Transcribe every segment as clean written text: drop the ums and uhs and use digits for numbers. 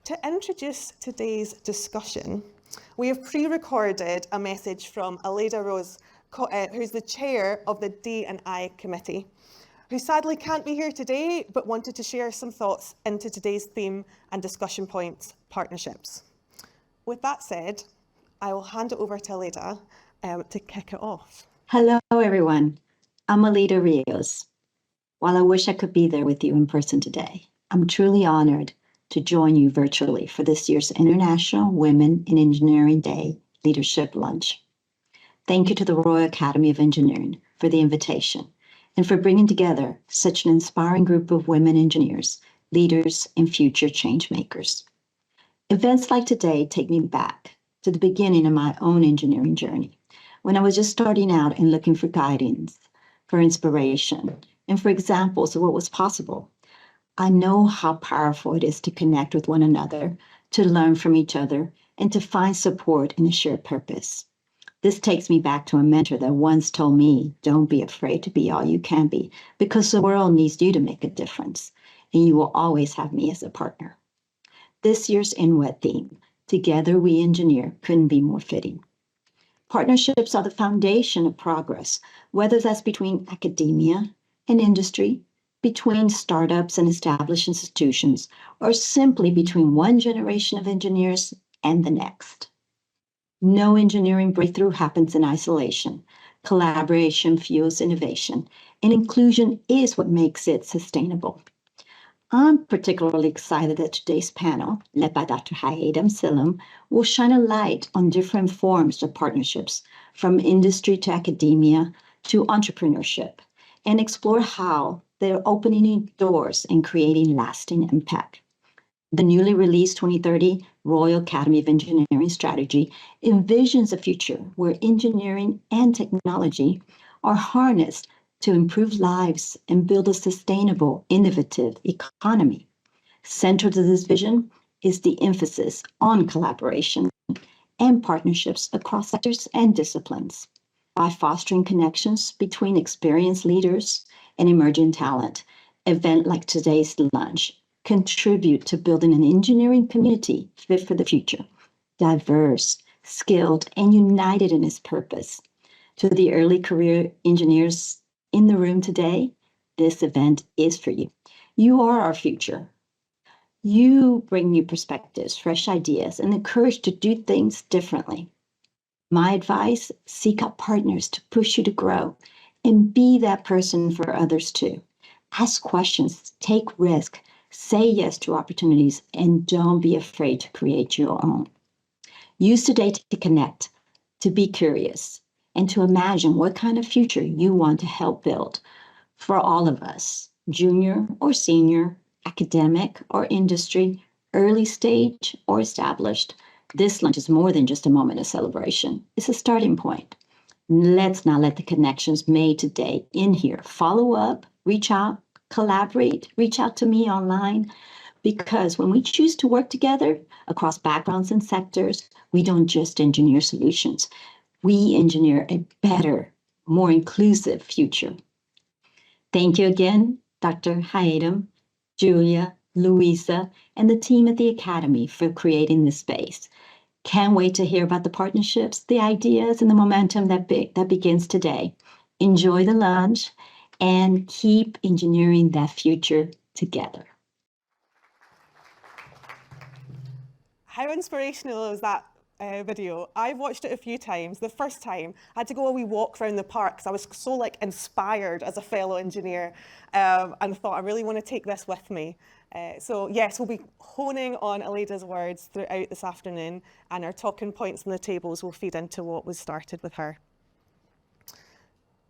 To introduce today's discussion, we have pre-recorded a message from Aleda Rose, who's the chair of the D&I committee, who sadly can't be here today, but wanted to share some thoughts into today's theme and discussion points, partnerships. With that said, I will hand it over to Aleda to kick it off. Hello, everyone. I'm Aleda Rios. While I wish I could be there with you in person today, I'm truly honored to join you virtually for this year's International Women in Engineering Day Leadership Lunch. Thank you to the Royal Academy of Engineering for the invitation and for bringing together such an inspiring group of women engineers, leaders, and future change makers. Events like today take me back to the beginning of my own engineering journey, when I was just starting out and looking for guidance, for inspiration, and for examples of what was possible. I know how powerful it is to connect with one another, to learn from each other, and to find support in a shared purpose. This takes me back to a mentor that once told me, don't be afraid to be all you can be, because the world needs you to make a difference, and you will always have me as a partner. This year's INWED theme, Together We Engineer, couldn't be more fitting. Partnerships are the foundation of progress, whether that's between academia and industry, between startups and established institutions, or simply between one generation of engineers and the next. No engineering breakthrough happens in isolation. Collaboration fuels innovation, and inclusion is what makes it sustainable. I'm particularly excited that today's panel, led by Dr. Hayaatun Sillem, will shine a light on different forms of partnerships, from industry to academia to entrepreneurship, and explore how they're opening doors and creating lasting impact. The newly released 2030 Royal Academy of Engineering strategy envisions a future where engineering and technology are harnessed to improve lives and build a sustainable, innovative economy. Central to this vision is the emphasis on collaboration and partnerships across sectors and disciplines. By fostering connections between experienced leaders and emerging talent, events like today's lunch contribute to building an engineering community fit for the future, diverse, skilled, and united in its purpose. To the early career engineers in the room today, this event is for you. You are our future. You bring new perspectives, fresh ideas, and the courage to do things differently. My advice, seek out partners to push you to grow and be that person for others too. Ask questions, take risks, say yes to opportunities, and don't be afraid to create your own. Use today to connect, to be curious, and to imagine what kind of future you want to help build for all of us, junior or senior, academic or industry, early stage or established. This lunch is more than just a moment of celebration. It's a starting point. Let's not let the connections made today in here follow up, reach out, collaborate, reach out to me online, because when we choose to work together across backgrounds and sectors, we don't just engineer solutions. We engineer a better, more inclusive future. Thank you again, Dr. Hayaatun, Julia, Luisa, and the team at the Academy for creating this space. Can't wait to hear about the partnerships, the ideas, and the momentum that begins today. Enjoy the lunch and keep engineering that future together. How inspirational is that video? I've watched it a few times. The first time, I had to go a wee walk around the park because I was so inspired as a fellow engineer and thought I really want to take this with me. So yes, we'll be honing on Aleda's words throughout this afternoon, and our talking points on the tables will feed into what was started with her.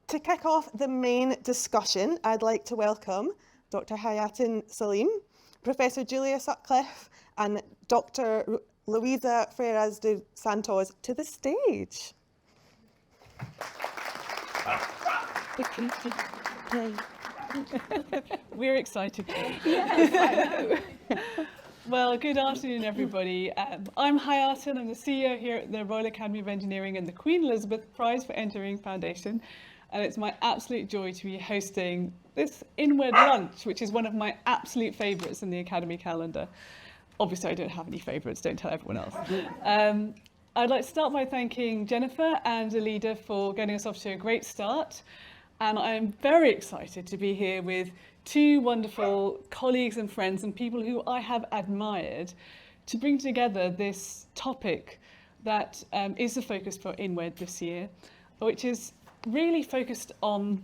To kick off the main discussion, I'd like to welcome Dr. Hayaatun Sillem, Professor Julia Sutcliffe, and Dr. Luisa Freitas de Santos to the stage. We're excited. Yes, I know. Well, good afternoon, everybody. I'm Hayaatun. I'm the CEO here at the Royal Academy of Engineering and the Queen Elizabeth Prize for Engineering Foundation. And it's my absolute joy to be hosting this INWED Lunch, which is one of my absolute favourites in the Academy calendar. obviously I don't have any favourites, don't tell everyone else. I'd like to start by thanking Jennifer and Alida for getting us off to a great start. And I'm very excited to be here with two wonderful colleagues and friends and people who I have admired to bring together this topic that is the focus for INWED this year, which is really focused on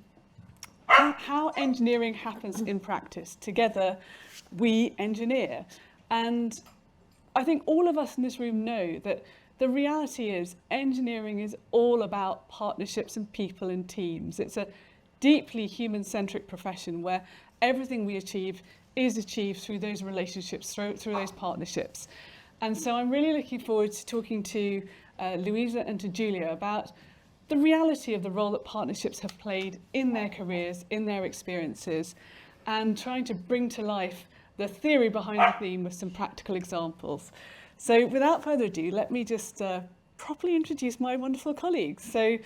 how engineering happens in practice. Together, we engineer. And I think all of us in this room know that the reality is engineering is all about partnerships and people and teams. It's a deeply human-centric profession where everything we achieve is achieved through those relationships, through those partnerships. And so I'm really looking forward to talking to Luisa and to Julia about the reality of the role that partnerships have played in their careers, in their experiences, and trying to bring to life the theory behind the theme with some practical examples. So without further ado, let me just properly introduce my wonderful colleagues. So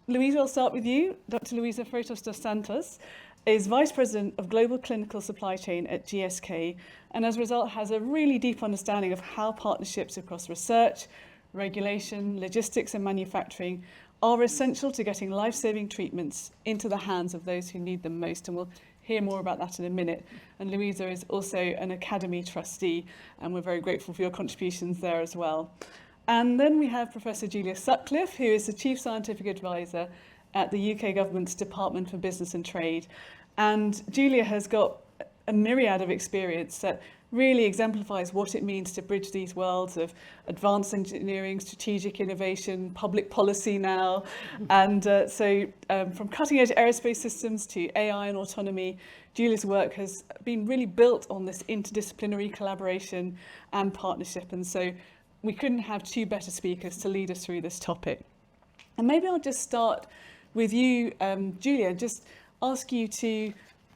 Luisa, I'll start with you. Dr. Luisa Freitas dos Santos is Vice President of Global Clinical Supply Chain at GSK, and as a result has a really deep understanding of how partnerships across research, regulation, logistics and manufacturing are essential to getting life-saving treatments into the hands of those who need them most, and we'll hear more about that in a minute. And Luisa is also an Academy trustee, and we're very grateful for your contributions there as well. And then we have Professor Julia Sutcliffe, who is the Chief Scientific Advisor at the UK Government's Department for Business and Trade. And Julia has got a myriad of experience that really exemplifies what it means to bridge these worlds of advanced engineering, strategic innovation, public policy now. And from cutting edge aerospace systems to AI and autonomy, Julia's work has been really built on this interdisciplinary collaboration and partnership. And so we couldn't have two better speakers to lead us through this topic. And maybe I'll just start with you, Julia, just ask you to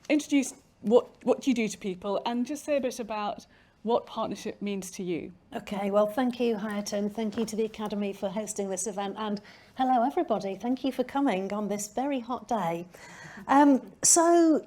introduce what you do to people and just say a bit about what partnership means to you. Okay, well, thank you, Hayaatun. Thank you to the Academy for hosting this event. And hello, everybody. Thank you for coming on this very hot day. So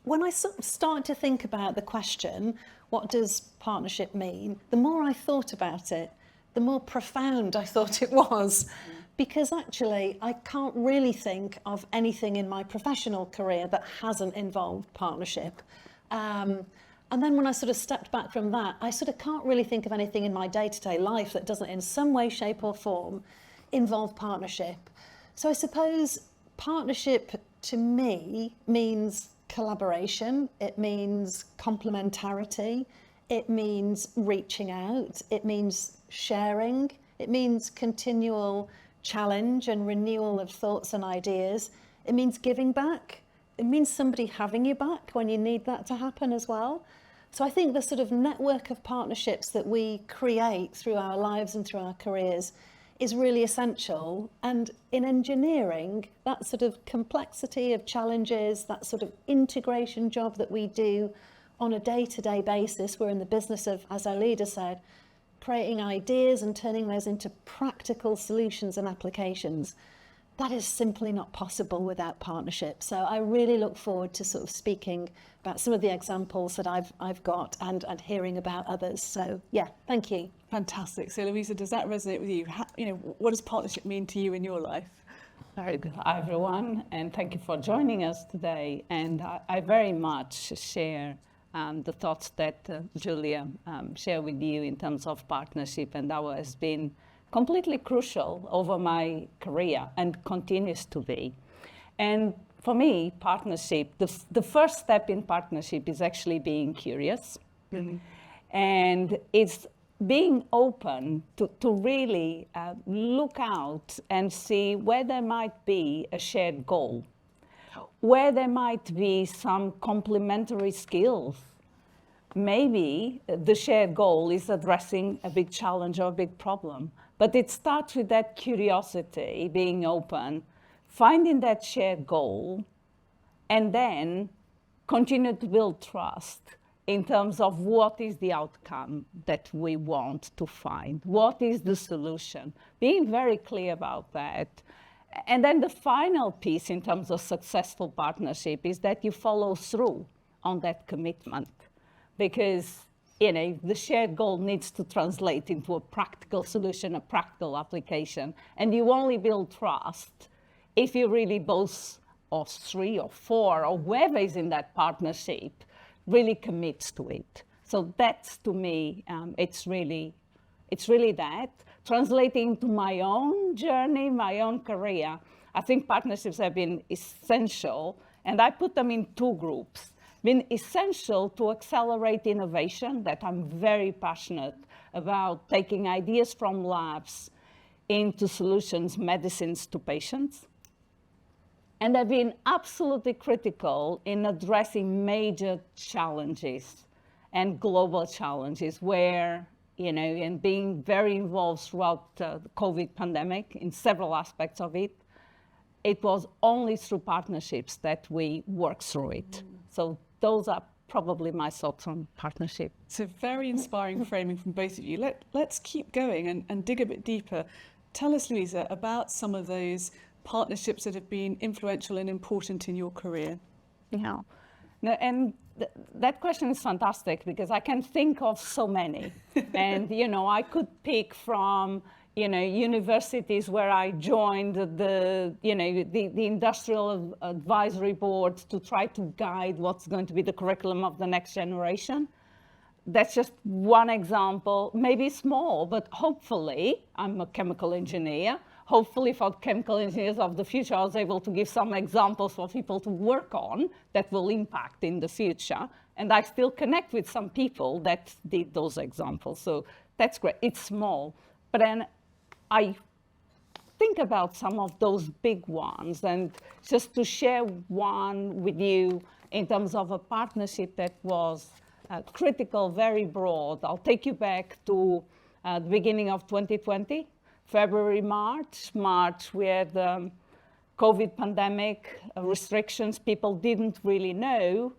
when I started to think about the question, what does partnership mean? The more I thought about it, the more profound I thought it was. Because actually, I can't really think of anything in my professional career that hasn't involved partnership. And then when I sort of stepped back from that, I sort of can't really think of anything in my day-to-day life that doesn't in some way, shape or form involve partnership. So I suppose partnership to me means collaboration, it means complementarity, it means reaching out, it means sharing, it means continual challenge and renewal of thoughts and ideas. It means giving back. It means somebody having your back when you need that to happen as well. So I think the sort of network of partnerships that we create through our lives and through our careers is really essential. And in engineering, that sort of complexity of challenges, that sort of integration job that we do on a day-to-day basis, we're in the business of, as our leader said, creating ideas and turning those into practical solutions and applications. That is simply not possible without partnership. So I really look forward to sort of speaking about some of the examples that I've got and hearing about others. So yeah, thank you. Fantastic. So Luisa, does that resonate with you? What does partnership mean to you in your life? Very good, everyone, and thank you for joining us today. And I very much share the thoughts that Julia shared with you in terms of partnership, and that has been completely crucial over my career and continues to be. And for me, partnership, the first step in partnership is actually being curious. Mm-hmm. And it's being open to really look out and see where there might be a shared goal, where there might be some complementary skills. Maybe the shared goal is addressing a big challenge or a big problem, but it starts with that curiosity, being open, finding that shared goal, and then continue to build trust in terms of what is the outcome that we want to find, what is the solution, being very clear about that. And then the final piece in terms of successful partnership is that you follow through on that commitment, because the shared goal needs to translate into a practical solution, a practical application. And you only build trust if you really both, or 3 or 4, or whoever is in that partnership, really commits to it. So that's, to me, it's really that. Translating to my own journey, my own career, I think partnerships have been essential, and I put them in 2 groups. Been essential to accelerate innovation, that I'm very passionate about taking ideas from labs into solutions, medicines to patients. And they've been absolutely critical in addressing major challenges and global challenges where, and being very involved throughout the COVID pandemic in several aspects of it, it was only through partnerships that we worked through it. So those are probably my thoughts on partnership. So very inspiring framing from both of you. Let's keep going and dig a bit deeper. Tell us, Luisa, about some of those partnerships that have been influential and important in your career. Yeah, no, and that question is fantastic because I can think of so many. And, I could pick from, universities where I joined the industrial advisory board to try to guide what's going to be the curriculum of the next generation. That's just one example, maybe small, but hopefully, I'm a chemical engineer. Hopefully for chemical engineers of the future, I was able to give some examples for people to work on that will impact in the future. And I still connect with some people that did those examples. So that's great. It's small. But then I think about some of those big ones, and just to share one with you in terms of a partnership that was critical, very broad. I'll take you back to the beginning of 2020, February, March, we had COVID pandemic restrictions. People didn't really know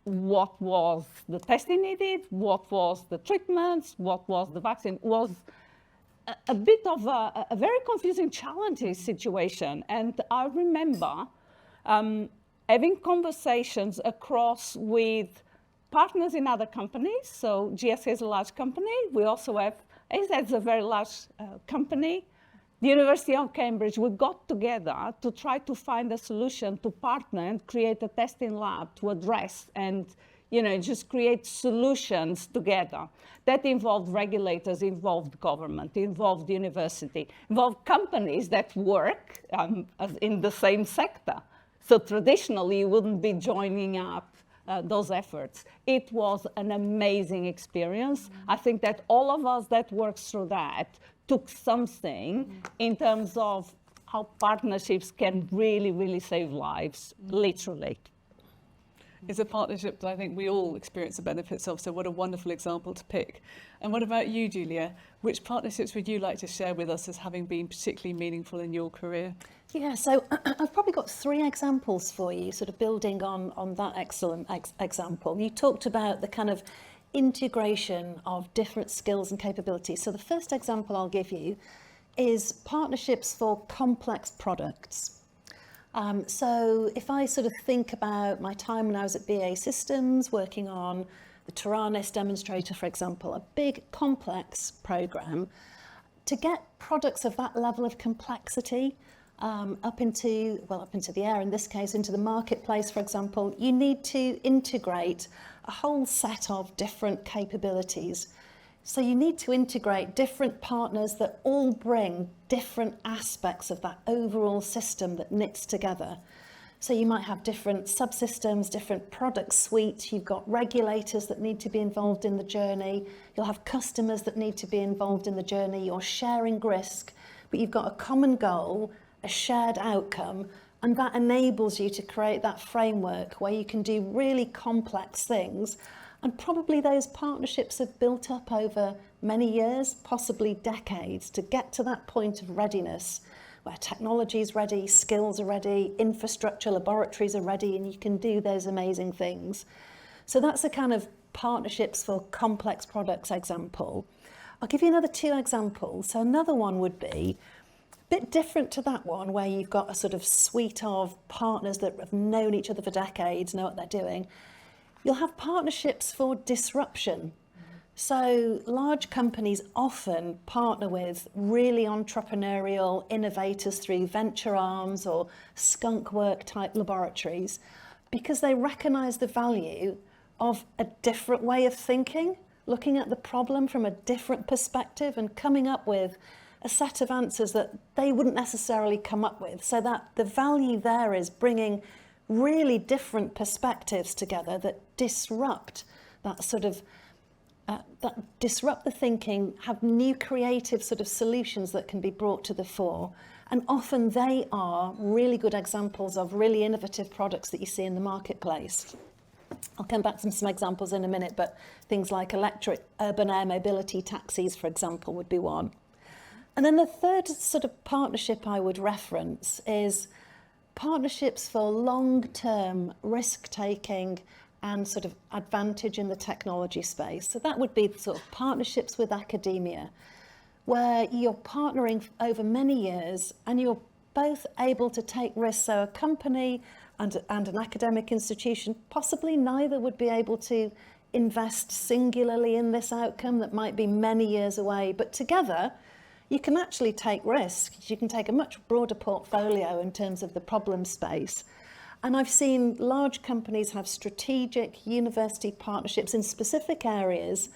what was the testing needed, what was the treatments, what was the vaccine. It was a bit of a very confusing, challenging situation. And I remember having conversations across with partners in other companies. So GSK is a large company. We also have AZ is a very large company. The University of Cambridge, we got together to try to find a solution to partner and create a testing lab to address and just create solutions together. That involved regulators, involved government, involved university, involved companies that work in the same sector. So traditionally, you wouldn't be joining up those efforts. It was an amazing experience. I think that all of us that worked through that took something in terms of how partnerships can really, really save lives, literally. It's a partnership that I think we all experience the benefits of, so what a wonderful example to pick. And what about you, Julia? Which partnerships would you like to share with us as having been particularly meaningful in your career? Yeah, so I've probably got 3 examples for you, sort of building on that excellent example. You talked about the kind of integration of different skills and capabilities. So the first example I'll give you is partnerships for complex products. So if I sort of think about my time when I was at BAE Systems, working on the Taranis demonstrator, for example, a big complex program, to get products of that level of complexity up into the air, in this case, into the marketplace, for example, you need to integrate a whole set of different capabilities. So you need to integrate different partners that all bring different aspects of that overall system that knits together. So you might have different subsystems, different product suites. You've got regulators that need to be involved in the journey. You'll have customers that need to be involved in the journey. You're sharing risk, but you've got a common goal, a shared outcome, and that enables you to create that framework where you can do really complex things. And probably those partnerships have built up over many years, possibly decades, to get to that point of readiness where technology is ready, skills are ready, infrastructure, laboratories are ready, and you can do those amazing things. So that's a kind of partnerships for complex products example. I'll give you another 2 examples. So another one would be a bit different to that one, where you've got a sort of suite of partners that have known each other for decades, know what they're doing. You'll have partnerships for disruption. So large companies often partner with really entrepreneurial innovators through venture arms or skunk work type laboratories because they recognise the value of a different way of thinking, looking at the problem from a different perspective and coming up with a set of answers that they wouldn't necessarily come up with. So that the value there is bringing really different perspectives together that disrupt that sort of that disrupt the thinking, have new creative sort of solutions that can be brought to the fore. And often they are really good examples of really innovative products that you see in the marketplace. I'll come back to some examples in a minute, but things like electric urban air mobility taxis, for example, would be one. And then the third sort of partnership I would reference is partnerships for long-term risk-taking and sort of advantage in the technology space. So that would be sort of partnerships with academia, where you're partnering over many years and you're both able to take risks. So a company and an academic institution, possibly neither would be able to invest singularly in this outcome that might be many years away, but together you can actually take risks. You can take a much broader portfolio in terms of the problem space. And I've seen large companies have strategic university partnerships in specific areas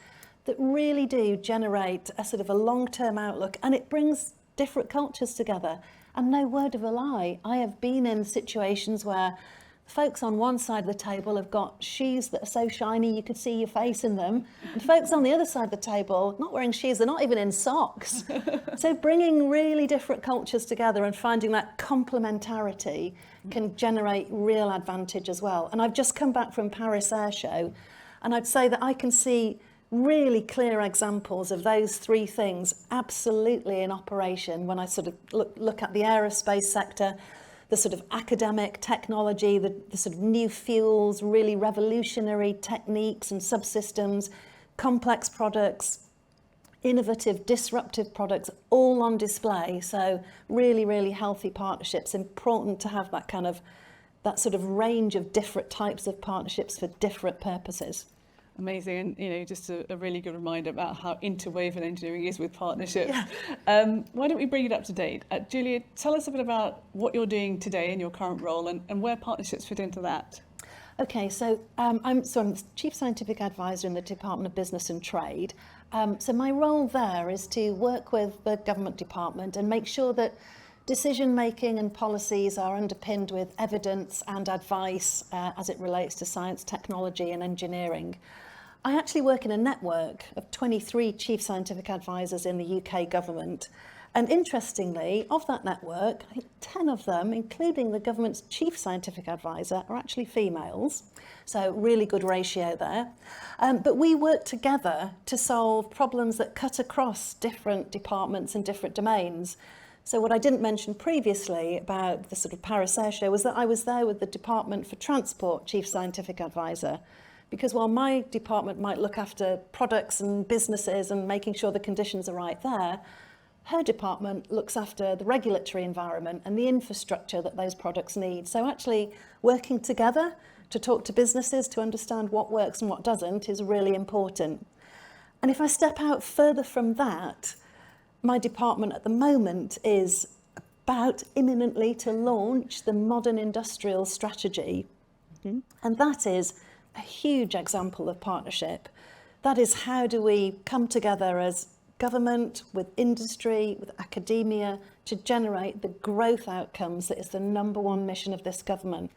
that really do generate a sort of a long-term outlook, and it brings different cultures together. And no word of a lie, I have been in situations where folks on one side of the table have got shoes that are so shiny you could see your face in them, and folks on the other side of the table not wearing shoes, they're not even in socks. So bringing really different cultures together and finding that complementarity can generate real advantage as well. And I've just come back from Paris Air Show, and I'd say that I can see really clear examples of those three things absolutely in operation when I sort of look at the aerospace sector, the sort of academic technology, the sort of new fuels, really revolutionary techniques and subsystems, complex products, innovative, disruptive products, all on display. So really, really healthy partnerships. Important to have that kind of, that sort of range of different types of partnerships for different purposes. Amazing, and you know, just a really good reminder about how interwoven engineering is with partnerships. Yeah. Why don't we bring it up to date? Julia, tell us a bit about what you're doing today in your current role and where partnerships fit into that. Okay, so I'm the Chief Scientific Advisor in the Department of Business and Trade. So my role there is to work with the government department and make sure that decision making and policies are underpinned with evidence and advice as it relates to science, technology and engineering. I actually work in a network of 23 chief scientific advisors in the UK government. And interestingly, of that network, I think 10 of them, including the government's chief scientific advisor, are actually females. So really good ratio there. But we work together to solve problems that cut across different departments and different domains. So what I didn't mention previously about the sort of Paris Air Show was that I was there with the Department for Transport Chief Scientific Advisor. Because while my department might look after products and businesses and making sure the conditions are right there, her department looks after the regulatory environment and the infrastructure that those products need. So actually working together to talk to businesses to understand what works and what doesn't is really important. And if I step out further from that, my department at the moment is about imminently to launch the Modern Industrial Strategy. Mm-hmm. And that is a huge example of partnership. That is, how do we come together as government, with industry, with academia, to generate the growth outcomes that is the number one mission of this government.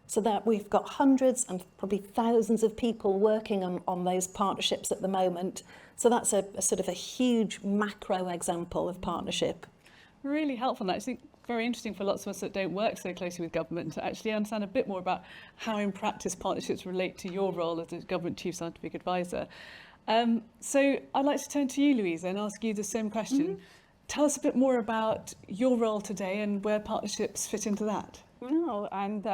So that we've got hundreds and probably thousands of people working on those partnerships at the moment. So that's a sort of a huge macro example of partnership. Really helpful, and actually very interesting for lots of us that don't work so closely with government to actually understand a bit more about how in practice partnerships relate to your role as a government chief scientific advisor. So I'd like to turn to you, Luisa, and ask you the same question. Mm-hmm. Tell us a bit more about your role today and where partnerships fit into that. No, and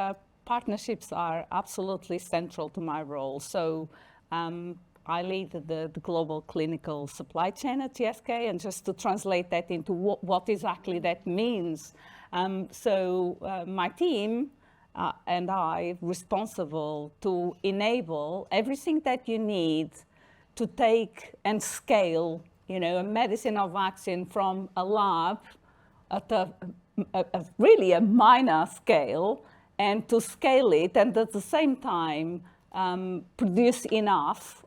partnerships are absolutely central to my role. So I lead the global clinical supply chain at GSK, and just to translate that into what exactly that means. So my team and I responsible to enable everything that you need to take and scale, a medicine or vaccine from a lab at really a minor scale, and to scale it, and at the same time produce enough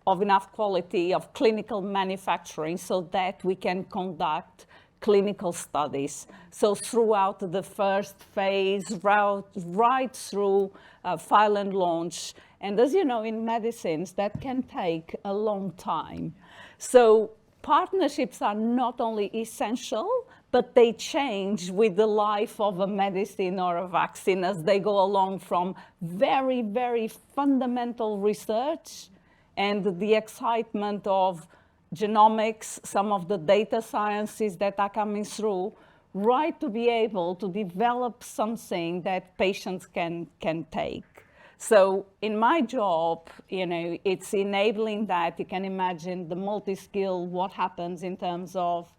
quality of clinical manufacturing so that we can conduct clinical studies. So throughout the first phase, right through file and launch. And as you know, in medicines, that can take a long time. So partnerships are not only essential, but they change with the life of a medicine or a vaccine as they go along from very, very fundamental research and the excitement of genomics, some of the data sciences that are coming through, right to be able to develop something that patients can take. So in my job, it's enabling that. You can imagine the multi-skill, what happens in terms of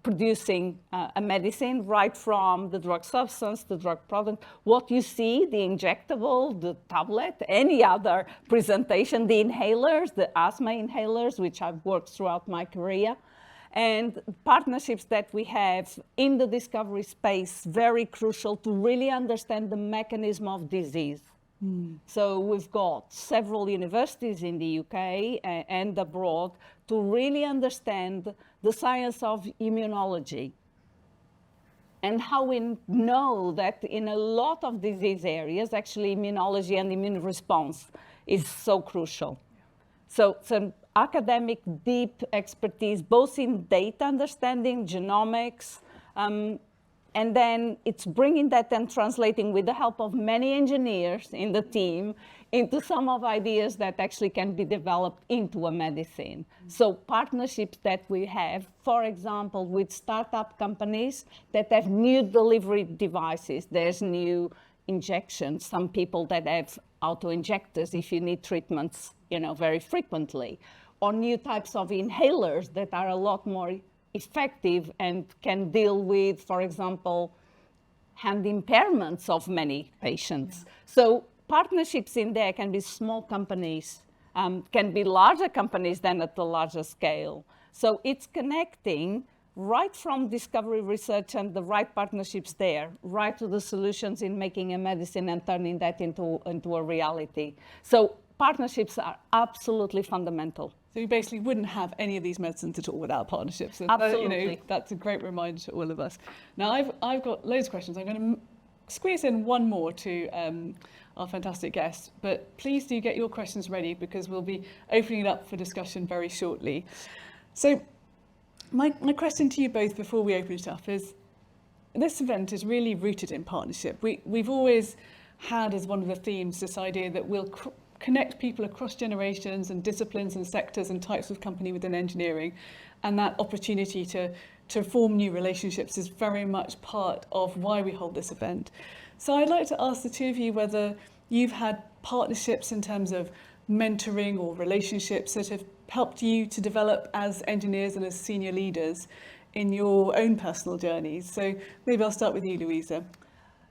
producing a medicine, right from the drug substance, the drug product, what you see, the injectable, the tablet, any other presentation, the inhalers, the asthma inhalers, which I've worked throughout my career, and partnerships that we have in the discovery space, very crucial to really understand the mechanism of disease. So we've got several universities in the UK and abroad to really understand the science of immunology and how we know that in a lot of disease areas, actually immunology and immune response is so crucial. So some academic deep expertise, both in data understanding, genomics, and then it's bringing that and translating with the help of many engineers in the team into some of ideas that actually can be developed into a medicine. So partnerships that we have, for example, with startup companies that have new delivery devices. There's new injections, some people that have auto-injectors if you need treatments, very frequently, or new types of inhalers that are a lot more effective and can deal with, for example, hand impairments of many patients. Yeah. So partnerships in there can be small companies, can be larger companies than at the larger scale. So it's connecting right from discovery research and the right partnerships there, right to the solutions in making a medicine and turning that into a reality. So partnerships are absolutely fundamental. So you basically wouldn't have any of these medicines at all without partnerships. And absolutely. That's a great reminder to all of us. Now, I've got loads of questions. I'm going to squeeze in one more to our fantastic guest, but please do get your questions ready because we'll be opening it up for discussion very shortly. So my question to you both before we open it up is, this event is really rooted in partnership. We've always had as one of the themes this idea that we'll connect people across generations and disciplines and sectors and types of company within engineering, and that opportunity to form new relationships is very much part of why we hold this event. So I'd like to ask the two of you whether you've had partnerships in terms of mentoring or relationships that have helped you to develop as engineers and as senior leaders in your own personal journeys. So maybe I'll start with you, Luisa.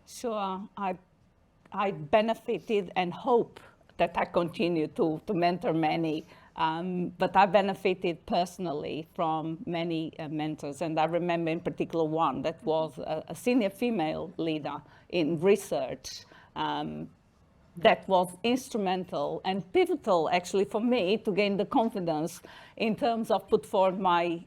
Sure. I benefited and hope that I continue to mentor many, but I benefited personally from many mentors. And I remember in particular one that was a senior female leader in research that was instrumental and pivotal actually for me to gain the confidence in terms of put forward my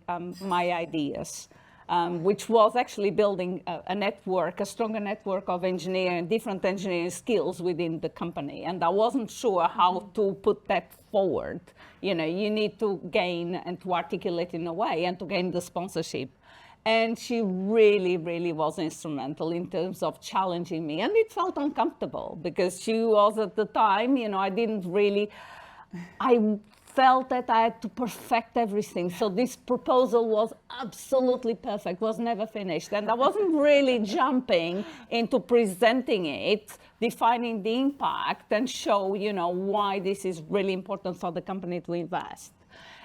ideas. Which was actually building a network, a stronger network of engineering, different engineering skills within the company. And I wasn't sure how to put that forward. You need to gain and to articulate in a way and to gain the sponsorship. And she really, really was instrumental in terms of challenging me. And it felt uncomfortable because she was at the time, I felt that I had to perfect everything. So this proposal was absolutely perfect, was never finished. And I wasn't really jumping into presenting it, defining the impact and show, why this is really important for the company to invest.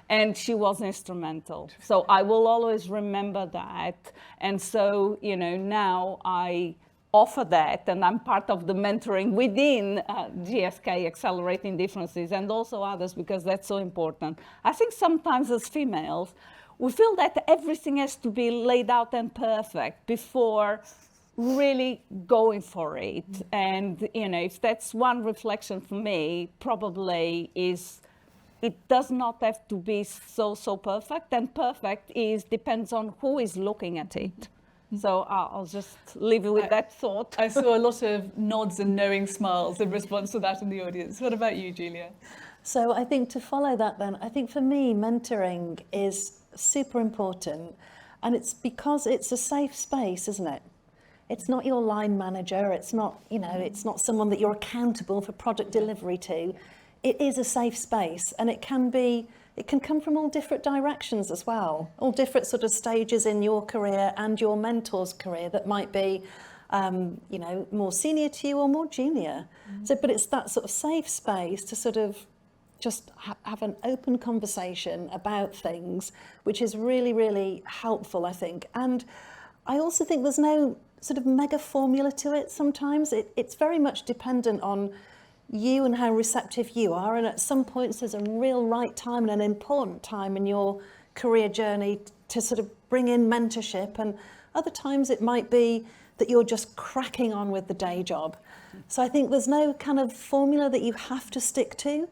And she was instrumental. So I will always remember that. And so, now I offer that, and I'm part of the mentoring within GSK Accelerating Differences, and also others, because that's so important. I think sometimes as females, we feel that everything has to be laid out and perfect before really going for it. And, you know, if that's one reflection for me, probably is it does not have to be so perfect, and perfect depends on who is looking at it. So I'll just leave you with that thought. I saw a lot of nods and knowing smiles in response to that in the audience. What about you, Julia? So I think to follow that then, I think for me, mentoring is super important. And it's because it's a safe space, isn't it? It's not your line manager. It's not, you know, it's not someone that you're accountable for project delivery to. It is a safe space, and it can come from all different directions as well, all different sort of stages in your career and your mentor's career that might be, you know, more senior to you or more junior. So, but it's that sort of safe space to sort of just have an open conversation about things, which is really, really helpful, I think. And I also think there's no sort of mega formula to it sometimes. It's very much dependent on you and how receptive you are, and at some points there's a real right time and an important time in your career journey to sort of bring in mentorship, and other times it might be that you're just cracking on with the day job. So I think there's no kind of formula that you have to stick to,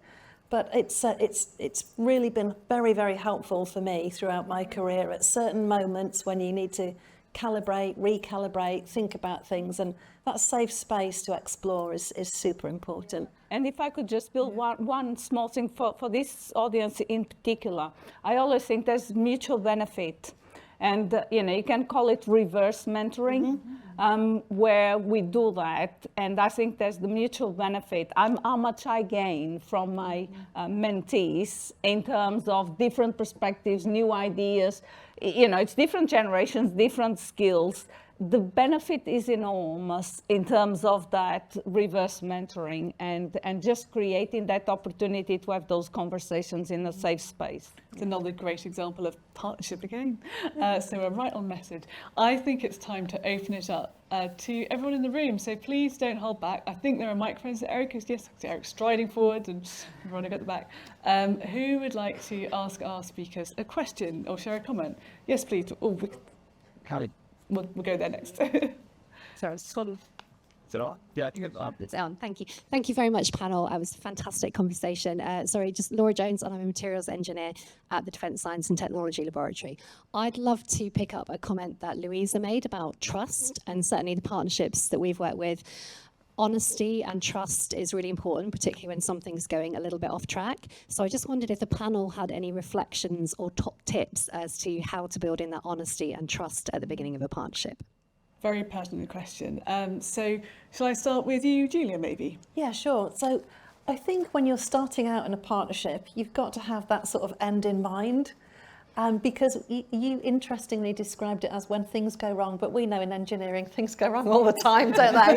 but it's really been very, very helpful for me throughout my career at certain moments when you need to calibrate, recalibrate, think about things, and that safe space to explore is super important. And if I could just build one small thing for this audience in particular, I always think there's mutual benefit. And you know, you can call it reverse mentoring, where we do that. And I think there's the mutual benefit. How much I gain from my mentees in terms of different perspectives, new ideas. You know, it's different generations, different skills. The benefit is enormous in terms of that reverse mentoring and just creating that opportunity to have those conversations in a safe space. It's another great example of partnership again. So we're right on message. I think it's time to open it up to everyone in the room. So please don't hold back. I think there are microphones. Eric is, yes, Eric's striding forward and Veronica at the back. Who would like to ask our speakers a question or share a comment? Yes, please. Oh, We'll go there next. Sorry, sort of. Is it on? Yeah, I think it's on. It's on. Thank you. Thank you very much, panel. It was a fantastic conversation. Just Laura Jones, and I'm a materials engineer at the Defence Science and Technology Laboratory. I'd love to pick up a comment that Luisa made about trust, and certainly the partnerships that we've worked with. Honesty and trust is really important, particularly when something's going a little bit off track. So I just wondered if the panel had any reflections or top tips as to how to build in that honesty and trust at the beginning of a partnership. Very pertinent question. So shall I start with you, Julia, maybe? Yeah, sure. So I think when you're starting out in a partnership, you've got to have that sort of end in mind. Because you interestingly described it as when things go wrong, but we know in engineering things go wrong all the time, don't they?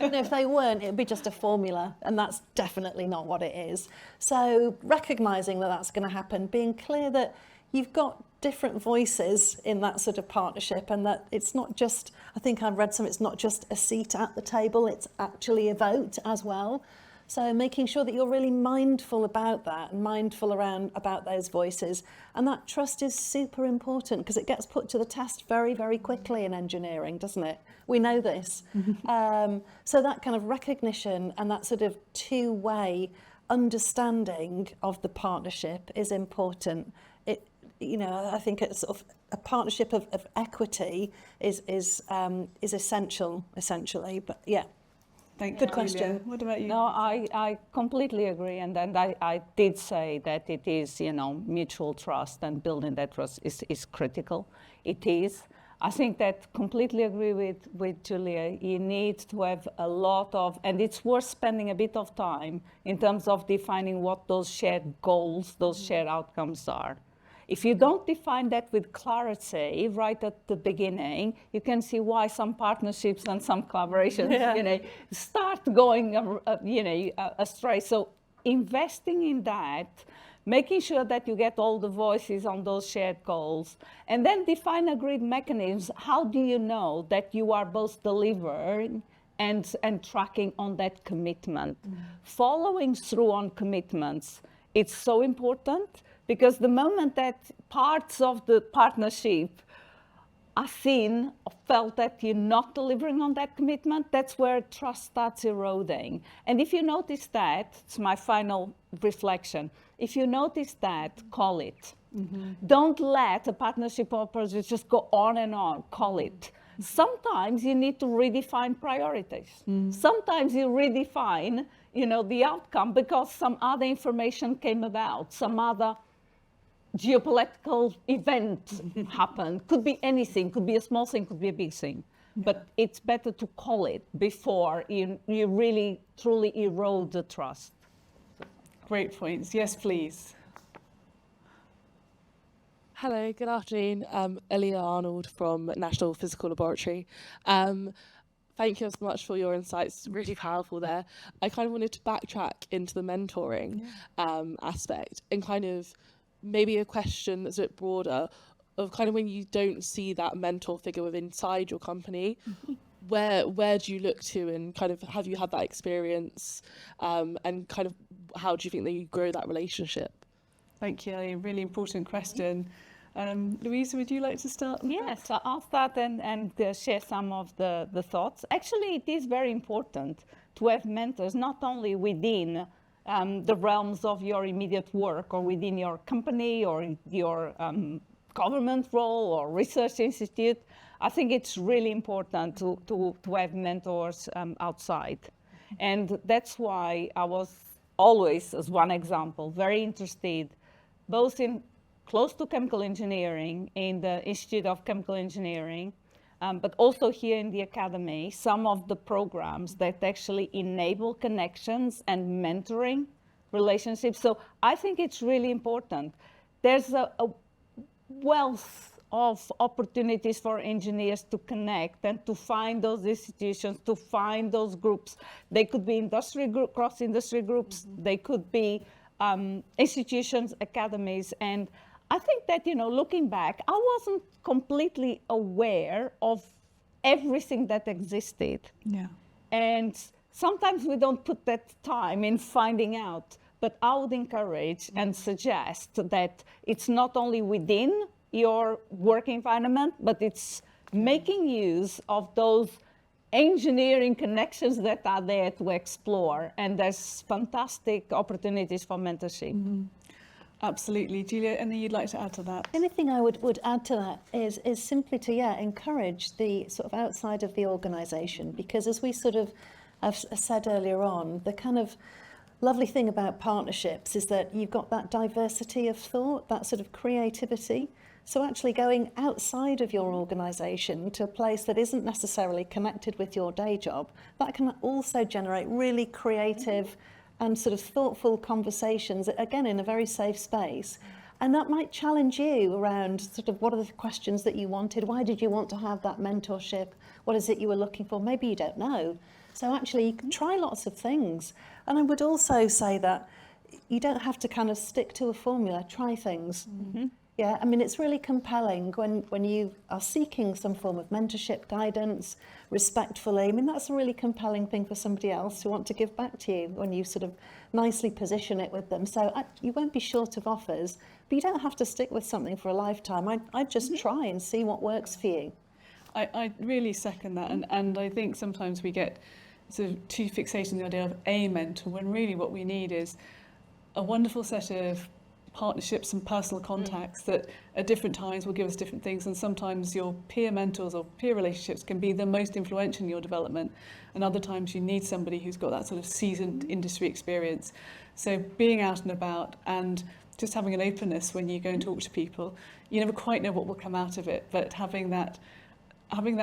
You know, if they weren't, it would be just a formula, and that's definitely not what it is. So recognising that that's going to happen, being clear that you've got different voices in that sort of partnership, and that it's not just, I think I've read some, it's not just a seat at the table, it's actually a vote as well. So making sure that you're really mindful about that and mindful about those voices. And that trust is super important because it gets put to the test very, very quickly in engineering, doesn't it? We know this. So that kind of recognition and that sort of two-way understanding of the partnership is important. You know, I think it's sort of a partnership of equity is essential, essentially. But yeah. Good question. What about you? No, I completely agree. And then I did say that it is, you know, mutual trust, and building that trust is critical. It is. I think that completely agree with Julia. You need to have a lot of, and it's worth spending a bit of time in terms of defining what those shared goals, those shared outcomes are. If you don't define that with clarity right at the beginning, you can see why some partnerships and some collaborations, you know, start going, astray. So investing in that making sure that you get all the voices on those shared goals, and then define agreed mechanisms. How do you know that you are both delivering and tracking on that commitment? Following through on commitments, it's so important, because the moment that parts of the partnership are seen or felt that you're not delivering on that commitment, that's where trust starts eroding. And if you notice that, it's my final reflection, if you notice that, call it. Don't let a partnership or project just go on and on, call it. Sometimes you need to redefine priorities. Sometimes you redefine, the outcome because some other information came about, some other geopolitical event happened. Could be anything, could be a small thing, could be a big thing. But it's better to call it before you really, truly erode the trust. Great points. Yes, please. Hello, good afternoon. Elia Arnold from National Physical Laboratory. Thank you so much for your insights, really powerful there. I kind of wanted to backtrack into the mentoring aspect, and kind of maybe a question that's a bit broader of kind of when you don't see that mentor figure within inside your company, where do you look to, and kind of have you had that experience, and kind of how do you think that you grow that relationship? Thank you, a really important question. Luisa, would you like to start? Yes, I'll start and share some of the thoughts. Actually, it is very important to have mentors, not only within the realms of your immediate work or within your company or your government role or research institute. I think it's really important to have mentors outside. And that's why I was always, as one example, very interested both in close to chemical engineering in the Institute of Chemical Engineering, but also here in the academy, some of the programs that actually enable connections and mentoring relationships. So I think it's really important. There's a wealth of opportunities for engineers to connect and to find those institutions, to find those groups. They could be industry group, cross-industry groups, they could be institutions, academies, and I think that, looking back, I wasn't completely aware of everything that existed. Yeah. And sometimes we don't put that time in finding out, but I would encourage and suggest that it's not only within your work environment, but it's making use of those engineering connections that are there to explore. And there's fantastic opportunities for mentorship. Absolutely. Julia, anything you'd like to add to that? The only thing I would add to that is simply to encourage the sort of outside of the organisation, because as we sort of have said earlier on, the kind of lovely thing about partnerships is that you've got that diversity of thought, that sort of creativity. So actually going outside of your organisation to a place that isn't necessarily connected with your day job, that can also generate really creative and sort of thoughtful conversations, again, in a very safe space. And that might challenge you around sort of what are the questions that you wanted? Why did you want to have that mentorship? What is it you were looking for? Maybe you don't know. So actually you can try lots of things. And I would also say that you don't have to kind of stick to a formula, try things. Yeah, I mean, it's really compelling when you are seeking some form of mentorship, guidance, respectfully. I mean, that's a really compelling thing for somebody else to want to give back to you when you sort of nicely position it with them. So you won't be short of offers, but you don't have to stick with something for a lifetime. I'd just try and see what works for you. I really second that. And I think sometimes we get sort of too fixated on the idea of a mentor, when really what we need is a wonderful set of partnerships and personal contacts that at different times will give us different things, and sometimes your peer mentors or peer relationships can be the most influential in your development, and other times you need somebody who's got that sort of seasoned industry experience. So being out and about and just having an openness when you go and talk to people, you never quite know what will come out of it, but having that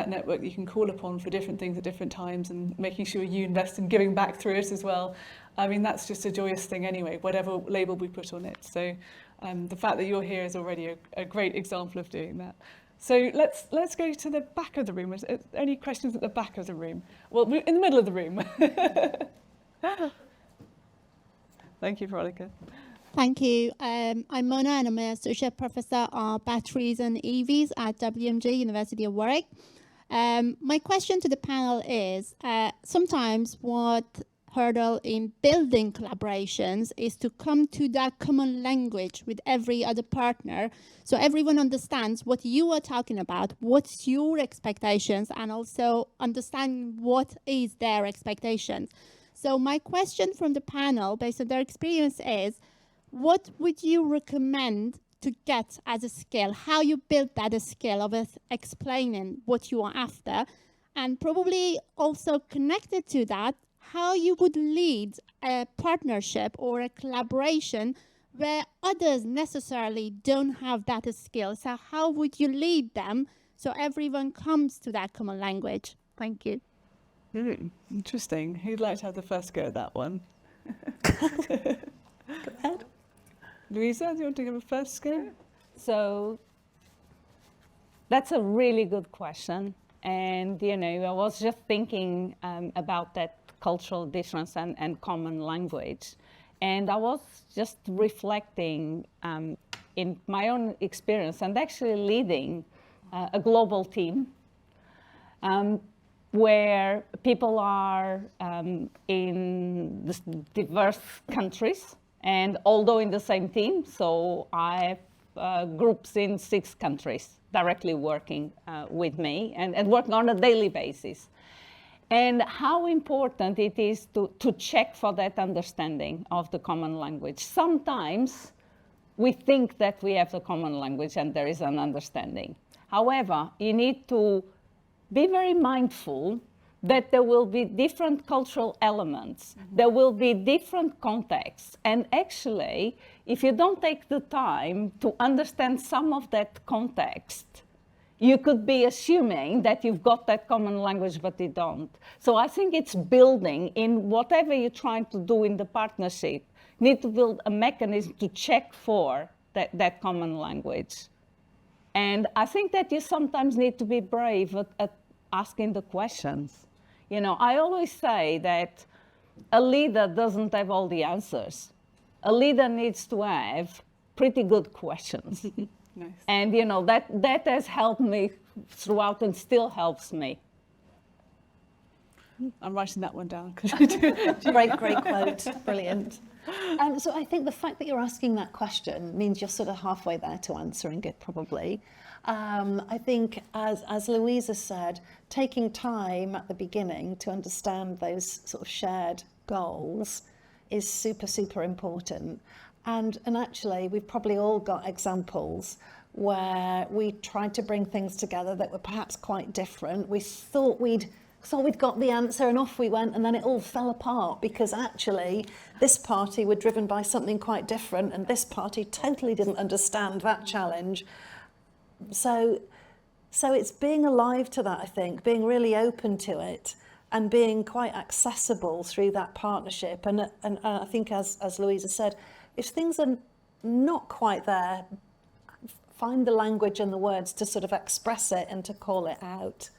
network you can call upon for different things at different times and making sure you invest in giving back through it as well. I mean, that's just a joyous thing anyway, whatever label we put on it. So the fact that you're here is already a great example of doing that. So let's go to the back of the room. Is there any questions at the back of the room? Well, we're in the middle of the room. Thank you, Veronica. Thank you. I'm Mona and I'm an Associate Professor of Batteries and EVs at WMG, University of Warwick. My question to the panel is, sometimes what hurdle in building collaborations is to come to that common language with every other partner, so everyone understands what you are talking about, what's your expectations, and also understand what is their expectations. So my question from the panel, based on their experience, is what would you recommend to get as a skill, how you build that a skill of explaining what you are after, and probably also connected to that, how you would lead a partnership or a collaboration where others necessarily don't have that skill. So how would you lead them so everyone comes to that common language? Thank you. Interesting. Who'd like to have the first go at that one? Go ahead. Luisa, do you want to give a first go? So that's a really good question. And, you know, I was just thinking about that cultural difference and common language. And I was just reflecting in my own experience and actually leading a global team where people are in diverse countries, and although in the same team, so I have groups in 6 countries directly working with me and working on a daily basis. And how important it is to check for that understanding of the common language. Sometimes we think that we have the common language and there is an understanding. However, you need to be very mindful that there will be different cultural elements, there will be different contexts, and actually, if you don't take the time to understand some of that context, you could be assuming that you've got that common language, but you don't. So I think it's building in whatever you're trying to do in the partnership, you need to build a mechanism to check for that common language. And I think that you sometimes need to be brave at asking the questions. You know, I always say that a leader doesn't have all the answers. A leader needs to have pretty good questions. Nice. And, you know, that has helped me throughout and still helps me. I'm writing that one down. Great quote, brilliant. So I think the fact that you're asking that question means you're sort of halfway there to answering it, probably. I think, as Luisa said, taking time at the beginning to understand those sort of shared goals is super, super important. And actually, we've probably all got examples where we tried to bring things together that were perhaps quite different. We thought we'd got the answer and off we went, and then it all fell apart because actually this party were driven by something quite different and this party totally didn't understand that challenge. So it's being alive to that, I think, being really open to it and being quite accessible through that partnership. And I think, as Luisa said, if things are not quite there, find the language and the words to sort of express it and to call it out.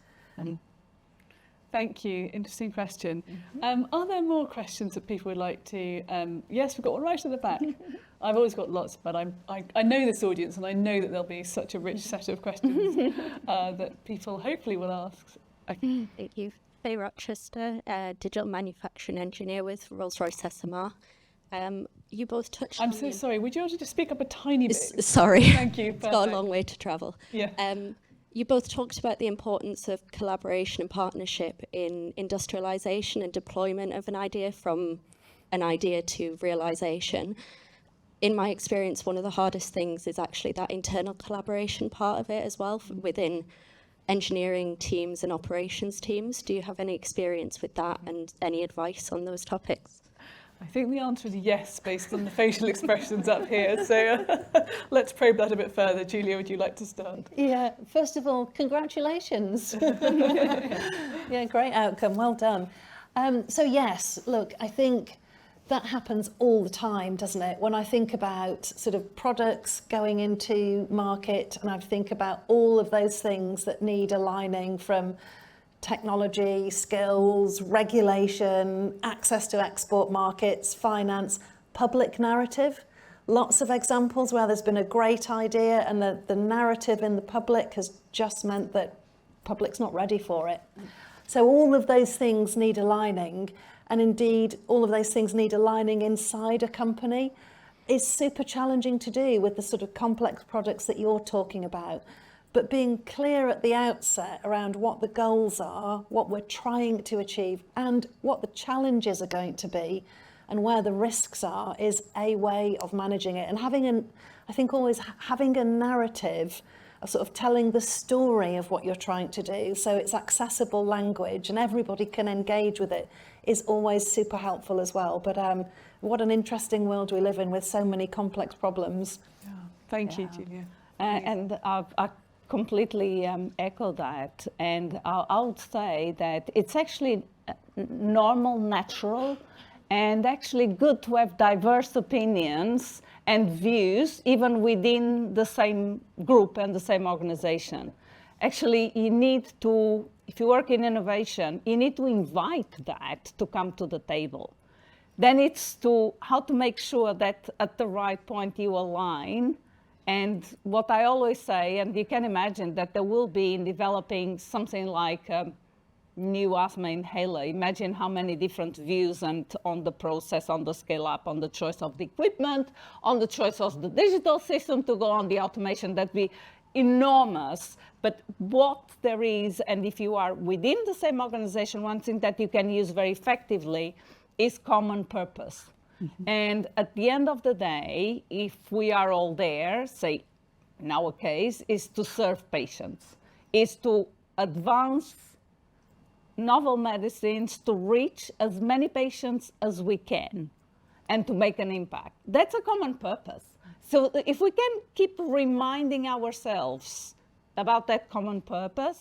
Thank you. Interesting question. Are there more questions that people would like to? Yes, we've got one right at the back. I've always got lots, but I know this audience and I know that there'll be such a rich set of questions that people hopefully will ask. Thank you. Faye Rochester, digital manufacturing engineer with Rolls-Royce SMR. You both touched on... I'm so sorry. Would you want to just speak up a tiny bit? Sorry. Thank you. It's got a long way to travel. Yeah. You both talked about the importance of collaboration and partnership in industrialization and deployment of an idea from an idea to realization. In my experience, one of the hardest things is actually that internal collaboration part of it as well within engineering teams and operations teams. Do you have any experience with that and any advice on those topics? I think the answer is yes, based on the facial expressions up here. So let's probe that a bit further. Julia, would you like to start? Yeah, first of all, congratulations. Yeah, great outcome, well done. So yes, look, I think that happens all the time, doesn't it? When I think about sort of products going into market and I think about all of those things that need aligning from technology, skills, regulation, access to export markets, finance, public narrative. lots of examples where there's been a great idea and the narrative in the public has just meant that public's not ready for it. So all of those things need aligning, and indeed all of those things need aligning inside a company. Is super challenging to do with the sort of complex products that you're talking about. But being clear at the outset around what the goals are, what we're trying to achieve, and what the challenges are going to be, and where the risks are, is a way of managing it. And I think always having a narrative of sort of telling the story of what you're trying to do, so it's accessible language and everybody can engage with it, is always super helpful as well. But what an interesting world we live in with so many complex problems. Yeah. Thank you, Julia. And I completely echo that. And I would say that it's actually normal, natural, and actually good to have diverse opinions and views, even within the same group and the same organization. Actually, you need to, if you work in innovation, you need to invite that to come to the table. Then it's to how to make sure that at the right point you align. And what I always say, and you can imagine that there will be in developing something like new asthma inhaler. Imagine how many different views and on the process, on the scale up, on the choice of the equipment, on the choice of the digital system to go on, the automation, that be enormous. But what there is, and if you are within the same organization, one thing that you can use very effectively is common purpose. Mm-hmm. And at the end of the day, if we are all there, say in our case, is to serve patients, is to advance novel medicines to reach as many patients as we can and to make an impact. That's a common purpose. So if we can keep reminding ourselves about that common purpose,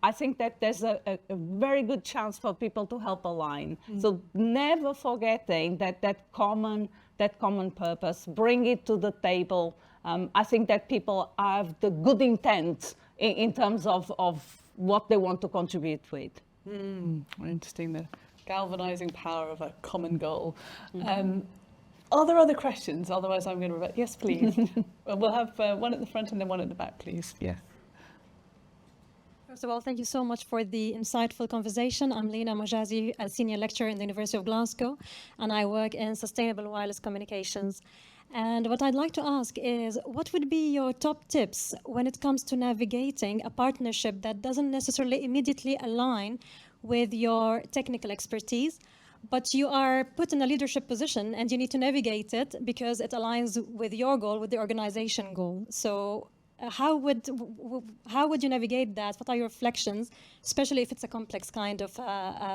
I think that there's a very good chance for people to help align. Mm-hmm. So never forgetting that common purpose, bring it to the table. I think that people have the good intent in terms of what they want to contribute with. Interesting, the galvanizing power of a common goal. Are there other questions? Otherwise I'm going to... Yes, please. We'll have one at the front and then one at the back, please. Yes. First of all, thank you so much for the insightful conversation. I'm Lina Mojazi, a senior lecturer in the University of Glasgow, and I work in sustainable wireless communications. And what I'd like to ask is, what would be your top tips when it comes to navigating a partnership that doesn't necessarily immediately align with your technical expertise, but you are put in a leadership position and you need to navigate it because it aligns with your goal, with the organization goal. So how would you navigate that? What are your reflections, especially if it's a complex kind of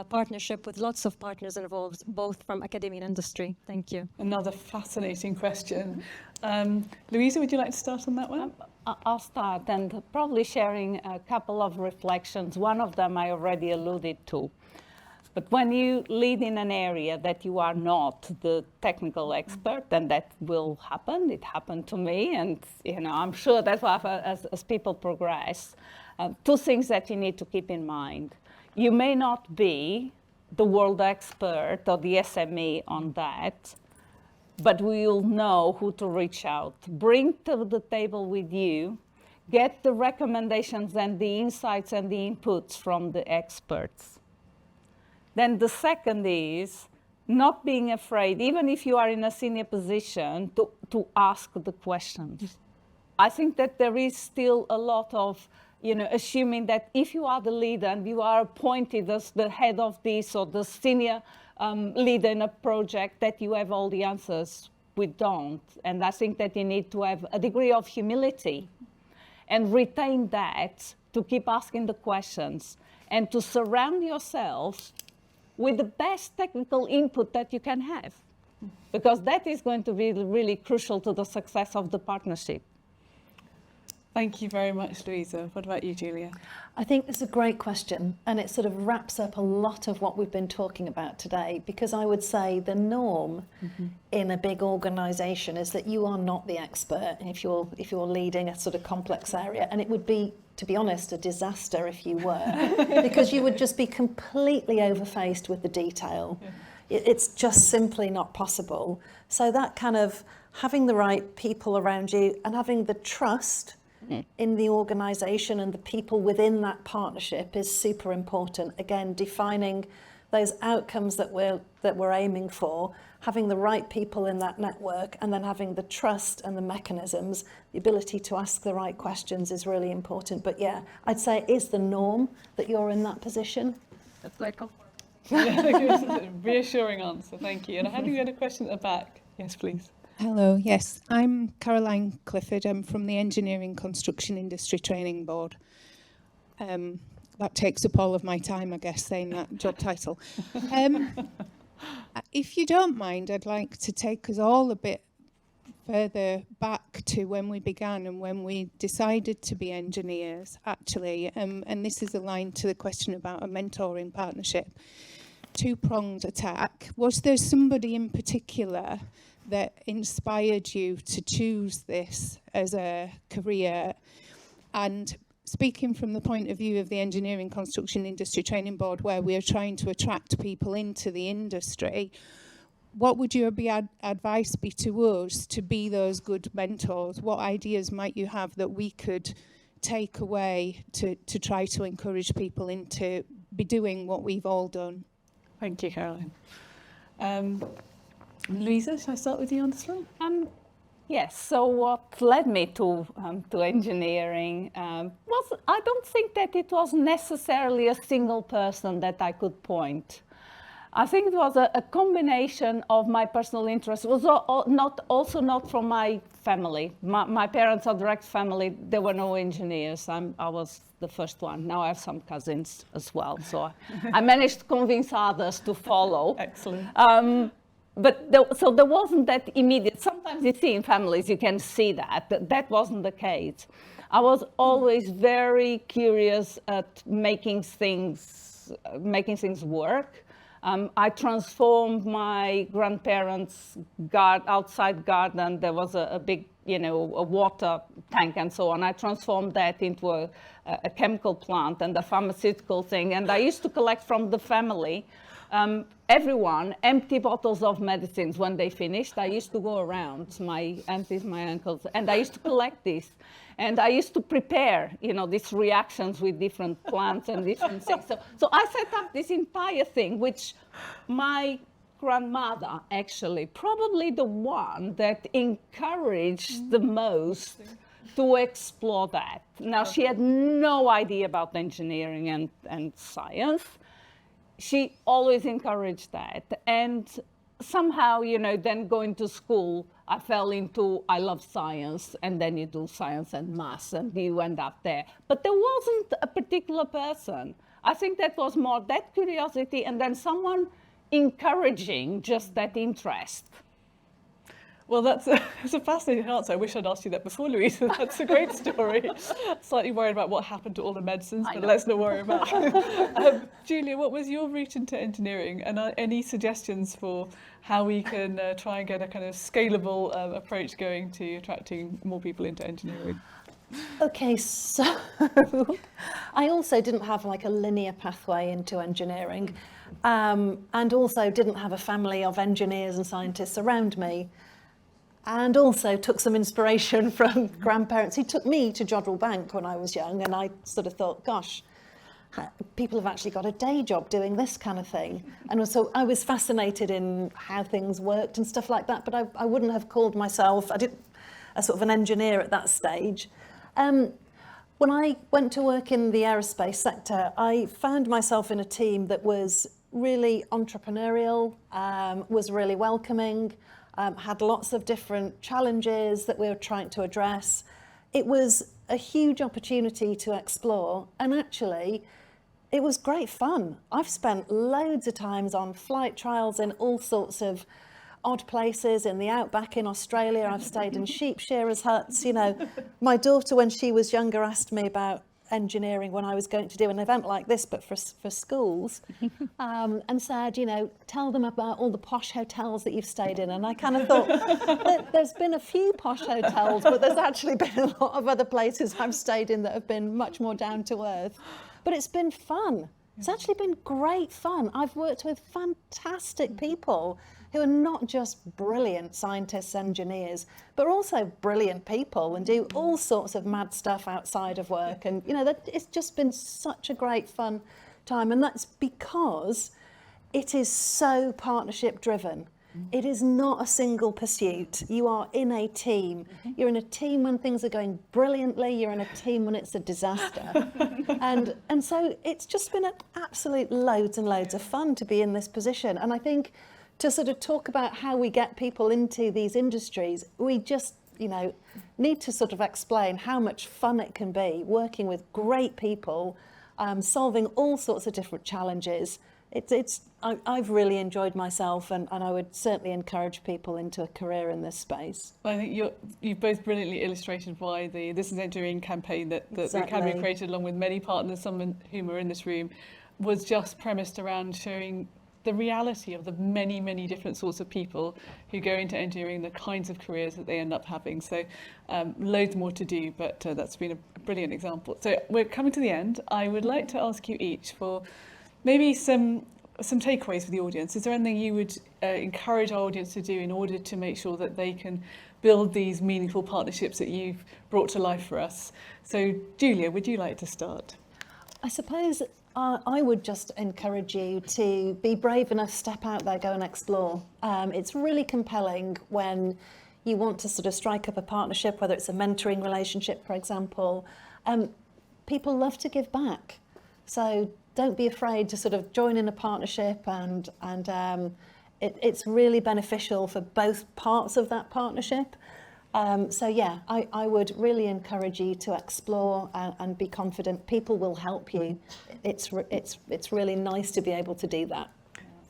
partnership with lots of partners involved, both from academia and industry? Thank you. Another fascinating question. Luisa, would you like to start on that one? I'll start, and probably sharing a couple of reflections. One of them I already alluded to. But when you lead in an area that you are not the technical expert, and that will happen, it happened to me, and I'm sure that as people progress, two things that you need to keep in mind. You may not be the world expert or the SME on that, but we will know who to reach out. Bring to the table with you, get the recommendations and the insights and the inputs from the experts. Then the second is not being afraid, even if you are in a senior position, to ask the questions. I think that there is still a lot of, assuming that if you are the leader and you are appointed as the head of this or the senior leader in a project, that you have all the answers. We don't. And I think that you need to have a degree of humility and retain that to keep asking the questions and to surround yourself with the best technical input that you can have, because that is going to be really crucial to the success of the partnership. Thank you very much, Luisa. What about you, Julia? I think it's a great question, and it sort of wraps up a lot of what we've been talking about today, because I would say the norm in a big organisation is that you are not the expert if you're leading a sort of complex area, and it would be, to be honest, a disaster if you were, because you would just be completely overfaced with the detail. Yeah. It's just simply not possible. So that kind of having the right people around you and having the trust in the organisation and the people within that partnership is super important. Again, defining those outcomes that we're aiming for, having the right people in that network, and then having the trust and the mechanisms, the ability to ask the right questions is really important. But yeah, I'd say it is the norm that you're in that position. That's like a reassuring answer, thank you. And I had you had a question at the back. Yes, please. Hello, yes. I'm Caroline Clifford. I'm from the Engineering Construction Industry Training Board. That takes up all of my time, I guess, saying that job title. If you don't mind, I'd like to take us all a bit further back to when we began and when we decided to be engineers, actually. And this is aligned to the question about a mentoring partnership. Two-pronged attack. Was there somebody in particular that inspired you to choose this as a career? And speaking from the point of view of the Engineering Construction Industry Training Board, where we are trying to attract people into the industry, what would your advice be to us to be those good mentors? What ideas might you have that we could take away to try to encourage people into be doing what we've all done? Thank you, Caroline. Luisa, shall I start with you on this one? Yes, so what led me to engineering was, I don't think that it was necessarily a single person that I could point. I think it was a combination of my personal interests. It was also not from my family. My parents are direct family. There were no engineers. I was the first one. Now I have some cousins as well. So I managed to convince others to follow. Excellent. So there wasn't that immediate. Sometimes you see in families, you can see that. That wasn't the case. I was always very curious at making things work. I transformed my grandparents' outside garden. There was a big, a water tank and so on. I transformed that into a chemical plant and a pharmaceutical thing. And I used to collect from the family, everyone, empty bottles of medicines when they finished. I used to go around, my aunties, my uncles, and I used to collect this. And I used to prepare, these reactions with different plants and different things. So I set up this entire thing, which my grandmother, actually, probably the one that encouraged the most to explore that. Now, she had no idea about engineering and science. She always encouraged that. And somehow, then going to school, I fell into, I love science, and then you do science and maths, and you end up there. But there wasn't a particular person. I think that was more that curiosity, and then someone encouraging just that interest. Well, it's a fascinating answer. I wish I'd asked you that before, Luisa. That's a great story. Slightly worried about what happened to all the medicines, but let's not worry about it. Julia, what was your route into engineering? And any suggestions for how we can try and get a kind of scalable approach going to attracting more people into engineering? Okay, so I also didn't have like a linear pathway into engineering, and also didn't have a family of engineers and scientists around me. And also took some inspiration from grandparents who took me to Jodrell Bank when I was young, and I sort of thought, gosh, people have actually got a day job doing this kind of thing. And so I was fascinated in how things worked and stuff like that, but I wouldn't have called myself a sort of an engineer at that stage. When I went to work in the aerospace sector, I found myself in a team that was really entrepreneurial, was really welcoming, had lots of different challenges that we were trying to address. It was a huge opportunity to explore, and actually it was great fun. I've spent loads of times on flight trials in all sorts of odd places in the outback in Australia. I've stayed in sheep shearers' huts. My daughter, when she was younger, asked me about engineering when I was going to do an event like this, but for schools, and said, tell them about all the posh hotels that you've stayed in. And I kind of thought, there's been a few posh hotels, but there's actually been a lot of other places I've stayed in that have been much more down to earth. But it's been fun. It's actually been great fun. I've worked with fantastic people who are not just brilliant scientists, engineers, but also brilliant people and do all sorts of mad stuff outside of work. And, you know, it's just been such a great fun time. And that's because it is so partnership driven. It is not a single pursuit. You are in a team. You're in a team when things are going brilliantly. You're in a team when it's a disaster. and so it's just been an absolute loads and loads of fun to be in this position. And I think to sort of talk about how we get people into these industries, we just, you know, need to sort of explain how much fun it can be working with great people, solving all sorts of different challenges. I've really enjoyed myself, and I would certainly encourage people into a career in this space. I think you've both brilliantly illustrated why the This Is Engineering campaign that the Academy created, along with many partners, some of whom are in this room, was just premised around showing the reality of the many, many different sorts of people who go into engineering, the kinds of careers that they end up having. So loads more to do, but that's been a brilliant example. So we're coming to the end. I would like to ask you each for maybe some takeaways for the audience. Is there anything you would encourage our audience to do in order to make sure that they can build these meaningful partnerships that you've brought to life for us? So Julia, would you like to start? I suppose I would just encourage you to be brave enough, step out there, go and explore. It's really compelling when you want to sort of strike up a partnership, whether it's a mentoring relationship, for example. People love to give back. So don't be afraid to sort of join in a partnership, and it's really beneficial for both parts of that partnership. So yeah, I would really encourage you to explore and be confident. People will help you. It's really nice to be able to do that.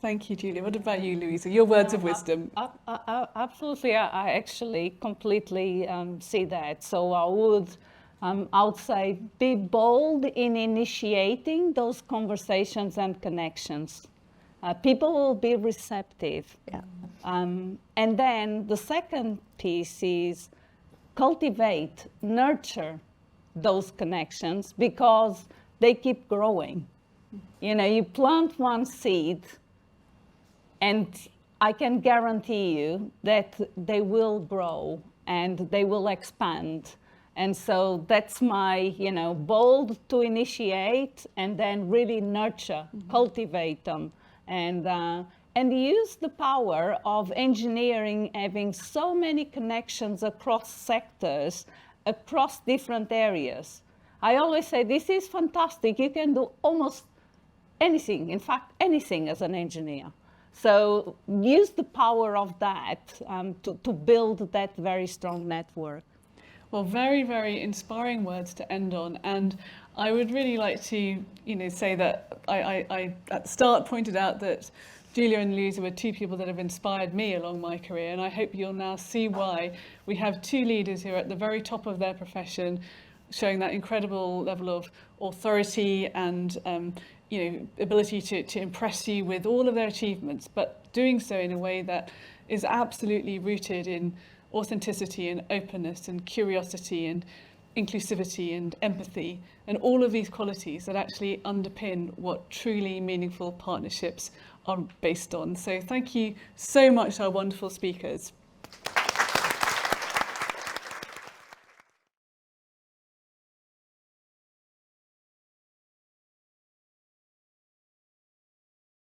Thank you, Julia. What about you, Luisa? Your words of wisdom. Absolutely, I actually completely see that. So I would say be bold in initiating those conversations and connections. People will be receptive. Yeah. And then the second piece is cultivate, nurture those connections, because they keep growing. You know, you plant one seed, and I can guarantee you that they will grow and they will expand. And so that's my, bold to initiate and then really nurture, cultivate them, and use the power of engineering having so many connections across sectors, across different areas. I always say, this is fantastic. You can do almost anything, in fact, anything as an engineer. So use the power of that to build that very strong network. Well, very, very inspiring words to end on. And I would really like to, say that I at the start pointed out that Julia and Luisa were two people that have inspired me along my career. And I hope you'll now see why we have two leaders who are at the very top of their profession, showing that incredible level of authority and ability to impress you with all of their achievements, but doing so in a way that is absolutely rooted in authenticity and openness and curiosity and inclusivity and empathy, and all of these qualities that actually underpin what truly meaningful partnerships are based on. So thank you so much, our wonderful speakers.